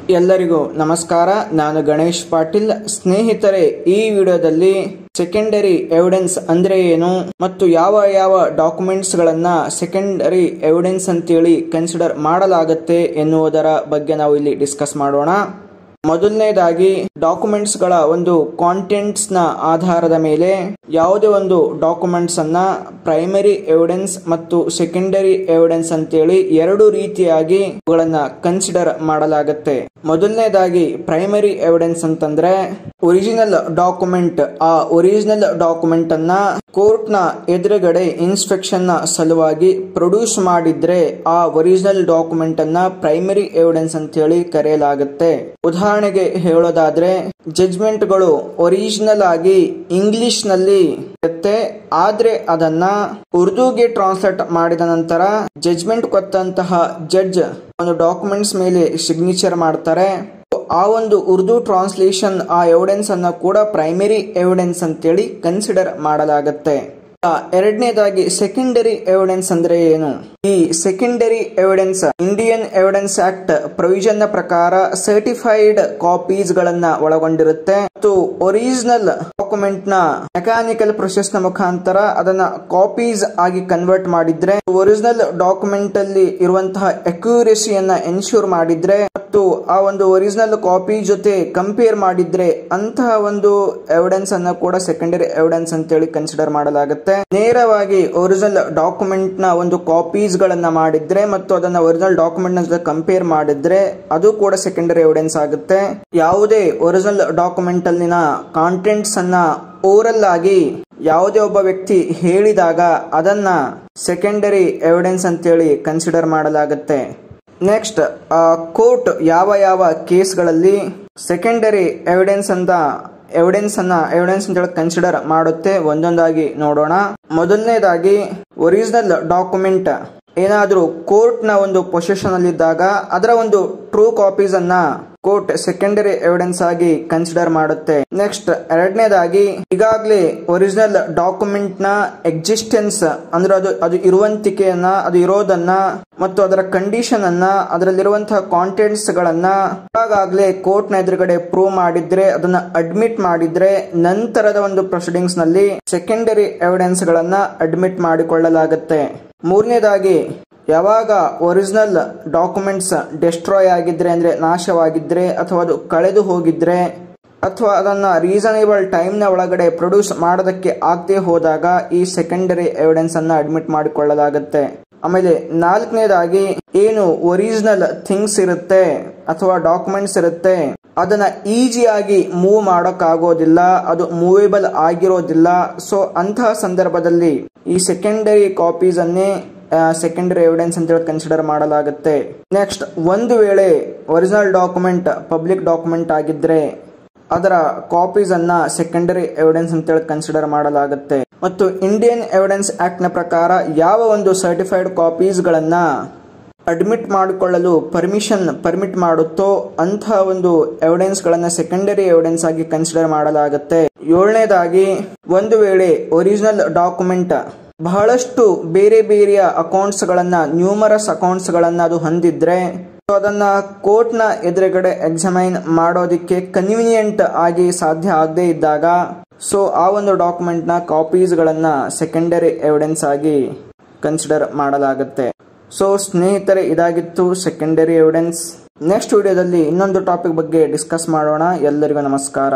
ಎಲ್ಲರಿಗೂ ನಮಸ್ಕಾರ. ನಾನು ಗಣೇಶ್ ಪಾಟೀಲ್. ಸ್ನೇಹಿತರೆ, ಈ ವಿಡಿಯೋದಲ್ಲಿ ಸೆಕೆಂಡರಿ ಎವಿಡೆನ್ಸ್ ಅಂದ್ರೆ ಏನು ಮತ್ತು ಯಾವ ಯಾವ ಡಾಕ್ಯುಮೆಂಟ್ಸ್ ಗಳನ್ನ ಸೆಕೆಂಡರಿ ಎವಿಡೆನ್ಸ್ ಅಂತೇಳಿ ಕನ್ಸಿಡರ್ ಮಾಡಲಾಗುತ್ತೆ ಎನ್ನುವುದರ ಬಗ್ಗೆ ನಾವು ಇಲ್ಲಿ ಡಿಸ್ಕಸ್ ಮಾಡೋಣ. ಮೊದಲನೇದಾಗಿ ಡಾಕ್ಯುಮೆಂಟ್ಸ್ ಗಳ ಒಂದು ಕಾಂಟೆಂಟ್ಸ್ ನ ಆಧಾರದ ಮೇಲೆ ಯಾವುದೇ ಒಂದು ಡಾಕ್ಯುಮೆಂಟ್ಸ್ ಅನ್ನ ಪ್ರೈಮರಿ ಎವಿಡೆನ್ಸ್ ಮತ್ತು ಸೆಕೆಂಡರಿ ಎವಿಡೆನ್ಸ್ ಅಂತೇಳಿ ಎರಡು ರೀತಿಯಾಗಿ ಅವುಗಳನ್ನ ಕನ್ಸಿಡರ್ ಮಾಡಲಾಗುತ್ತೆ. ಮೊದಲನೇದಾಗಿ ಪ್ರೈಮರಿ ಎವಿಡೆನ್ಸ್ ಅಂತಂದ್ರೆ ಒರಿಜಿನಲ್ ಡಾಕ್ಯುಮೆಂಟ್. ಆ ಒರಿಜಿನಲ್ ಡಾಕ್ಯುಮೆಂಟ್ ಅನ್ನ ಕೋರ್ಟ್ ನ ಎದುರುಗಡೆ ಇನ್ಸ್ಪೆಕ್ಷನ್ ನ ಸಲುವಾಗಿ ಪ್ರೊಡ್ಯೂಸ್ ಮಾಡಿದ್ರೆ ಆ ಒರಿಜಿನಲ್ ಡಾಕ್ಯುಮೆಂಟ್ ಅನ್ನ ಪ್ರೈಮರಿ ಎವಿಡೆನ್ಸ್ ಅಂತ ಹೇಳಿ ಕರೆಯಲಾಗುತ್ತೆ. ಉದಾಹರಣೆಗೆ ಹೇಳೋದಾದ್ರೆ, ಜಡ್ಜ್ಮೆಂಟ್ ಗಳು ಒರಿಜಿನಲ್ ಆಗಿ ಇಂಗ್ಲಿಷ್ ನಲ್ಲಿ ಇರುತ್ತೆ, ಆದ್ರೆ ಅದನ್ನ ಉರ್ದುಗೆ ಟ್ರಾನ್ಸ್ಲೇಟ್ ಮಾಡಿದ ನಂತರ ಜಡ್ಜ್ಮೆಂಟ್ ಕೊಟ್ಟಂತಹ ಜಡ್ಜ್ ಒಂದು ಡಾಕ್ಯುಮೆಂಟ್ಸ್ ಮೇಲೆ ಸಿಗ್ನೇಚರ್ ಮಾಡ್ತಾರೆ. ಆ ಒಂದು ಉರ್ದು ಟ್ರಾನ್ಸ್ಲೇಷನ್ ಆ ಎವಿಡೆನ್ಸ್ ಅನ್ನ ಕೂಡ ಪ್ರೈಮರಿ ಎವಿಡೆನ್ಸ್ ಅಂತೇಳಿ ಕನ್ಸಿಡರ್ ಮಾಡಲಾಗುತ್ತೆ. ಎರಡನೇದಾಗಿ ಸೆಕೆಂಡರಿ ಎವಿಡೆನ್ಸ್ ಅಂದ್ರೆ ಏನು? ಈ secondary evidence Indian evidence act provision ನ ಪ್ರಕಾರ ಸರ್ಟಿಫೈಡ್ ಕಾಪೀಸ್ ಗಳನ್ನ ಒಳಗೊಂಡಿರುತ್ತೆ ಮತ್ತು ಒರಿಜಿನಲ್ ಡಾಕ್ಯುಮೆಂಟ್ ನ ಮೆಕ್ಯಾನಿಕಲ್ ಪ್ರೊಸೆಸ್ ನ ಮುಖಾಂತರ ಅದನ್ನ ಕಾಪೀಸ್ ಆಗಿ ಕನ್ವರ್ಟ್ ಮಾಡಿದ್ರೆ, ಒರಿಜಿನಲ್ ಡಾಕ್ಯುಮೆಂಟ್ ಅಲ್ಲಿ ಇರುವಂತಹ ಅಕ್ಯುರೇಸಿಯನ್ನ ಎನ್ಶೂರ್ ಮಾಡಿದ್ರೆ ಮತ್ತು ಆ ಒಂದು ಒರಿಜಿನಲ್ ಕಾಪಿ ಜೊತೆ ಕಂಪೇರ್ ಮಾಡಿದ್ರೆ ಅಂತಹ ಒಂದು ಎವಿಡೆನ್ಸ್ ಅನ್ನ ಕೂಡ ಸೆಕೆಂಡರಿ ಎವಿಡೆನ್ಸ್ ಅಂತೇಳಿ ಕನ್ಸಿಡರ್ ಮಾಡಲಾಗುತ್ತೆ. ನೇರವಾಗಿ ಒರಿಜಿನಲ್ ಡಾಕ್ಯುಮೆಂಟ್ ನ ಒಂದು ಕಾಪೀಸ್ ಗಳನ್ನ ಮಾಡಿದ್ರೆ ಮತ್ತು ಅದನ್ನ ಒರಿಜಿನಲ್ ಡಾಕ್ಯುಮೆಂಟ್ ನ ಜೊತೆ ಕಂಪೇರ್ ಮಾಡಿದ್ರೆ ಅದು ಕೂಡ ಸೆಕೆಂಡರಿ ಎವಿಡೆನ್ಸ್ ಆಗುತ್ತೆ. ಯಾವುದೇ ಒರಿಜಿನಲ್ ಡಾಕ್ಯುಮೆಂಟ್ ಅಲ್ಲಿನ ಕಾಂಟೆಂಟ್ಸ್ ಅನ್ನ ಓರಲ್ ಆಗಿ ಯಾವುದೇ ಒಬ್ಬ ವ್ಯಕ್ತಿ ಹೇಳಿದಾಗ ಅದನ್ನ ಸೆಕೆಂಡರಿ ಎವಿಡೆನ್ಸ್ ಅಂತೇಳಿ ಕನ್ಸಿಡರ್ ಮಾಡಲಾಗುತ್ತೆ. ನೆಕ್ಸ್ಟ್, ಕೋರ್ಟ್ ಯಾವ ಯಾವ ಕೇಸ್ಗಳಲ್ಲಿ ಸೆಕೆಂಡರಿ ಎವಿಡೆನ್ಸ್ ಅಂತ ಕನ್ಸಿಡರ್ ಮಾಡುತ್ತೆ ಒಂದೊಂದಾಗಿ ನೋಡೋಣ. ಮೊದಲನೇದಾಗಿ, ಒರಿಜಿನಲ್ ಡಾಕ್ಯುಮೆಂಟ್ ಏನಾದ್ರೂ ಕೋರ್ಟ್ ನ ಒಂದು ಪೊಸೆಷನ್ ಅಲ್ಲಿ ಇದ್ದಾಗ ಅದರ ಒಂದು ಟ್ರೂ ಕಾಪೀಸ್ ಅನ್ನ ಕೋರ್ಟ್ ಸೆಕೆಂಡರಿ ಎವಿಡೆನ್ಸ್ ಆಗಿ ಕನ್ಸಿಡರ್ ಮಾಡುತ್ತೆ. ನೆಕ್ಸ್ಟ್, ಎರಡನೇದಾಗಿ, ಈಗಾಗಲೇ ಒರಿಜಿನಲ್ ಡಾಕ್ಯುಮೆಂಟ್ ನ ಎಕ್ಸಿಸ್ಟೆನ್ಸ್ ಅಂದ್ರೆ ಅದು ಇರುವಂತಿಕೆಯನ್ನ, ಅದು ಇರೋದನ್ನ ಮತ್ತು ಅದರ ಕಂಡೀಷನ್ ಅನ್ನ, ಅದರಲ್ಲಿರುವಂತಹ ಕಾಂಟೆಂಟ್ಸ್ ಗಳನ್ನ ಈಗಾಗಲೇ ಕೋರ್ಟ್ ನ ಎದುರುಗಡೆ ಪ್ರೂವ್ ಮಾಡಿದ್ರೆ, ಅದನ್ನ ಅಡ್ಮಿಟ್ ಮಾಡಿದ್ರೆ ನಂತರದ ಒಂದು ಪ್ರೊಸೀಡಿಂಗ್ಸ್ ನಲ್ಲಿ ಸೆಕೆಂಡರಿ ಎವಿಡೆನ್ಸ್ ಗಳನ್ನ ಅಡ್ಮಿಟ್ ಮಾಡಿಕೊಳ್ಳಲಾಗುತ್ತೆ. ಮೂರನೇದಾಗಿ, ಯಾವಾಗ ಒರಿಜಿನಲ್ ಡಾಕ್ಯುಮೆಂಟ್ಸ್ ಡೆಸ್ಟ್ರಾಯ್ ಆಗಿದ್ರೆ ಅಂದ್ರೆ ನಾಶವಾಗಿದ್ರೆ ಅಥವಾ ಅದು ಕಳೆದು ಹೋಗಿದ್ರೆ ಅಥವಾ ಅದನ್ನ ರೀಸನೇಬಲ್ ಟೈಮ್ ನ ಒಳಗಡೆ ಪ್ರೊಡ್ಯೂಸ್ ಮಾಡೋದಕ್ಕೆ ಆಗದೆ ಹೋದಾಗ ಈ ಸೆಕೆಂಡರಿ ಎವಿಡೆನ್ಸ್ ಅನ್ನ ಅಡ್ಮಿಟ್ ಮಾಡಿಕೊಳ್ಳಲಾಗುತ್ತೆ. ಆಮೇಲೆ ನಾಲ್ಕನೇದಾಗಿ, ಏನು ಒರಿಜಿನಲ್ ಥಿಂಗ್ಸ್ ಇರುತ್ತೆ ಅಥವಾ ಡಾಕ್ಯುಮೆಂಟ್ಸ್ ಇರುತ್ತೆ ಅದನ್ನ ಈಸಿಯಾಗಿ ಮೂವ್ ಮಾಡೋಕ್ಕಾಗೋದಿಲ್ಲ, ಅದು ಮೂವೇಬಲ್ ಆಗಿರೋದಿಲ್ಲ. ಸೊ ಅಂತಹ ಸಂದರ್ಭದಲ್ಲಿ ಈ ಸೆಕೆಂಡರಿ ಕಾಪೀಸ್ ಅನ್ನೇ ಸೆಕೆಂಡರಿ ಎವಿಡೆನ್ಸ್ ಅಂತ ಹೇಳಿ ಕನ್ಸಿಡರ್ ಮಾಡಲಾಗುತ್ತೆ. ನೆಕ್ಸ್ಟ್, ಒಂದು ವೇಳೆ ಒರಿಜಿನಲ್ ಡಾಕ್ಯುಮೆಂಟ್ ಪಬ್ಲಿಕ್ ಡಾಕ್ಯುಮೆಂಟ್ ಆಗಿದ್ರೆ ಅದರ ಕಾಪೀಸ್ ಅನ್ನ ಸೆಕೆಂಡರಿ ಎವಿಡೆನ್ಸ್ ಅಂತ ಹೇಳಿ ಕನ್ಸಿಡರ್ ಮಾಡಲಾಗುತ್ತೆ. ಮತ್ತು ಇಂಡಿಯನ್ ಎವಿಡೆನ್ಸ್ ಆಕ್ಟ್ ನ ಪ್ರಕಾರ ಯಾವ ಒಂದು ಸರ್ಟಿಫೈಡ್ ಕಾಪೀಸ್ ಗಳನ್ನ ಅಡ್ಮಿಟ್ ಮಾಡಿಕೊಳ್ಳಲು ಪರ್ಮಿಟ್ ಮಾಡುತ್ತೋ ಅಂತಹ ಒಂದು ಎವಿಡೆನ್ಸ್ ಗಳನ್ನ ಸೆಕೆಂಡರಿ ಎವಿಡೆನ್ಸ್ ಆಗಿ ಕನ್ಸಿಡರ್ ಮಾಡಲಾಗುತ್ತೆ. ಏಳನೇದಾಗಿ, ಒಂದು ವೇಳೆ ಒರಿಜಿನಲ್ ಡಾಕ್ಯುಮೆಂಟ್ ಬಹಳಷ್ಟು ಬೇರೆ ಬೇರೆಯ ಅಕೌಂಟ್ಸ್ ಗಳನ್ನ, ನ್ಯೂಮರಸ್ ಅಕೌಂಟ್ಸ್ ಗಳನ್ನ ಅದು ಹೊಂದಿದ್ರೆ ಅದನ್ನ ಕೋರ್ಟ್ ನ ಎದುರುಗಡೆ ಎಕ್ಸಾಮೈನ್ ಮಾಡೋದಿಕ್ಕೆ ಕನ್ವೀನಿಯಂಟ್ ಆಗಿ ಸಾಧ್ಯ ಆಗದೆ ಇದ್ದಾಗ ಸೊ ಆ ಒಂದು ಡಾಕ್ಯುಮೆಂಟ್ ನ ಕಾಪೀಸ್ ಗಳನ್ನ ಸೆಕೆಂಡರಿ ಎವಿಡೆನ್ಸ್ ಆಗಿ ಕನ್ಸಿಡರ್ ಮಾಡಲಾಗುತ್ತೆ. ಸೊ ಸ್ನೇಹಿತರೆ, ಇದಾಗಿತ್ತು ಸೆಕೆಂಡರಿ ಎವಿಡೆನ್ಸ್. ನೆಕ್ಸ್ಟ್ ವಿಡಿಯೋದಲ್ಲಿ ಇನ್ನೊಂದು ಟಾಪಿಕ್ ಬಗ್ಗೆ ಡಿಸ್ಕಸ್ ಮಾಡೋಣ. ಎಲ್ಲರಿಗೂ ನಮಸ್ಕಾರ.